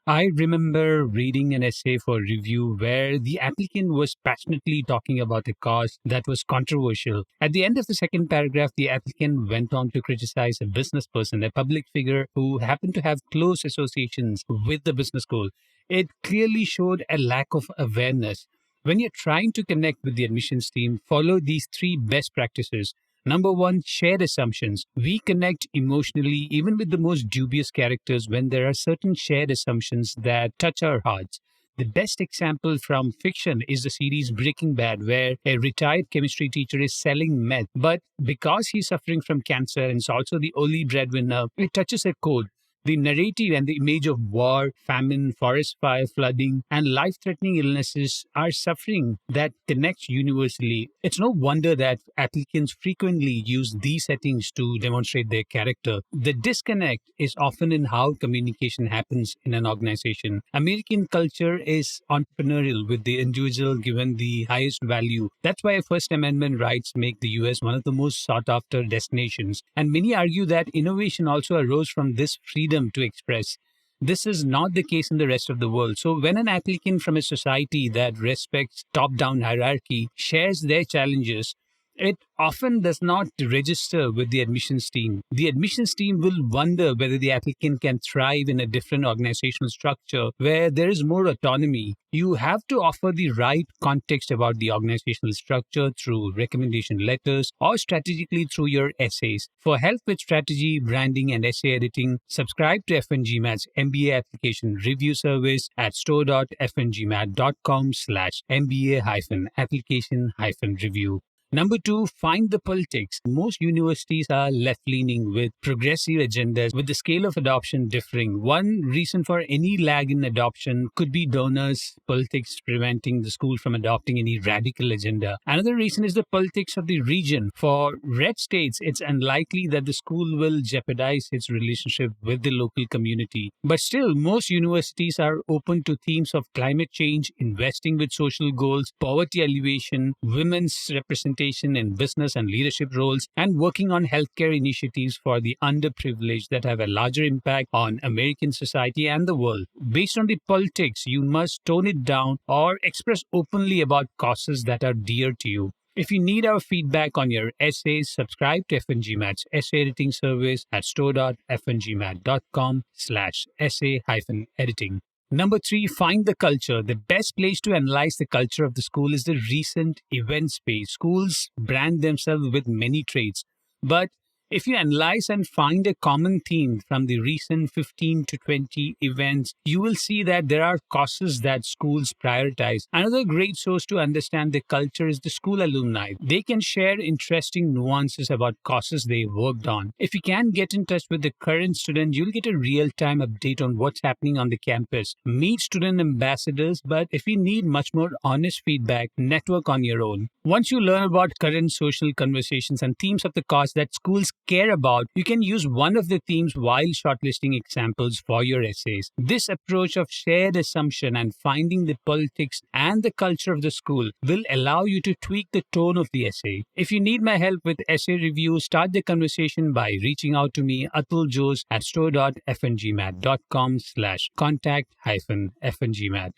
I remember reading an essay for review where the applicant was passionately talking about a cause that was controversial. At the end of the second paragraph, the applicant went on to criticize a business person, a public figure who happened to have close associations with the business goal. It clearly showed a lack of awareness. When you're trying to connect with the admissions team, follow these three best practices. Number one, shared assumptions. We connect emotionally even with the most dubious characters when there are certain shared assumptions that touch our hearts. The best example from fiction is the series Breaking Bad, where a retired chemistry teacher is selling meth. But because he's suffering from cancer and is also the only breadwinner, it touches a chord. The narrative and the image of war, famine, forest fire, flooding, and life threatening illnesses are suffering that connects universally. It's no wonder that applicants frequently use these settings to demonstrate their character. The disconnect is often in how communication happens in an organization. American culture is entrepreneurial, with the individual given the highest value. That's why First Amendment rights make the US one of the most sought after destinations. And many argue that innovation also arose from this freedom to express. This is not the case in the rest of the world. So, when an applicant from a society that respects top down hierarchy shares their challenges, it often does not register with the admissions team. The admissions team will wonder whether the applicant can thrive in a different organizational structure where there is more autonomy. You have to offer the right context about the organizational structure through recommendation letters or strategically through your essays. For help with strategy, branding, and essay editing, subscribe to FNGMAT's MBA application review service at store.fngmat.com/MBA-application-review. Number two, find the politics. Most universities are left leaning with progressive agendas, with the scale of adoption differing. One reason for any lag in adoption could be donors' politics preventing the school from adopting any radical agenda. Another reason is the politics of the region. For red states, it's unlikely that the school will jeopardize its relationship with the local community. But still, most universities are open to themes of climate change, investing with social goals, poverty alleviation, women's representation in business and leadership roles, and working on healthcare initiatives for the underprivileged that have a larger impact on American society and the world. Based on the politics, you must tone it down or express openly about causes that are dear to you. If you need our feedback on your essays, subscribe to FNGMAT's essay editing service at store.fngmat.com/essay-editing. Number three, find the culture. The best place to analyze the culture of the school is the recent event space. Schools brand themselves with many traits, but if you analyze and find a common theme from the recent 15 to 20 events, you will see that there are causes that schools prioritize. Another great source to understand the culture is the school alumni. They can share interesting nuances about causes they worked on. If you can get in touch with the current student, you'll get a real-time update on what's happening on the campus. Meet student ambassadors, but if you need much more honest feedback, network on your own. Once you learn about current social conversations and themes of the cause that schools care about, you can use one of the themes while shortlisting examples for your essays. This approach of shared assumption and finding the politics and the culture of the school will allow you to tweak the tone of the essay. If you need my help with essay review, start the conversation by reaching out to me, Atul Jose, at store.fngmat.com/contact-fngmat.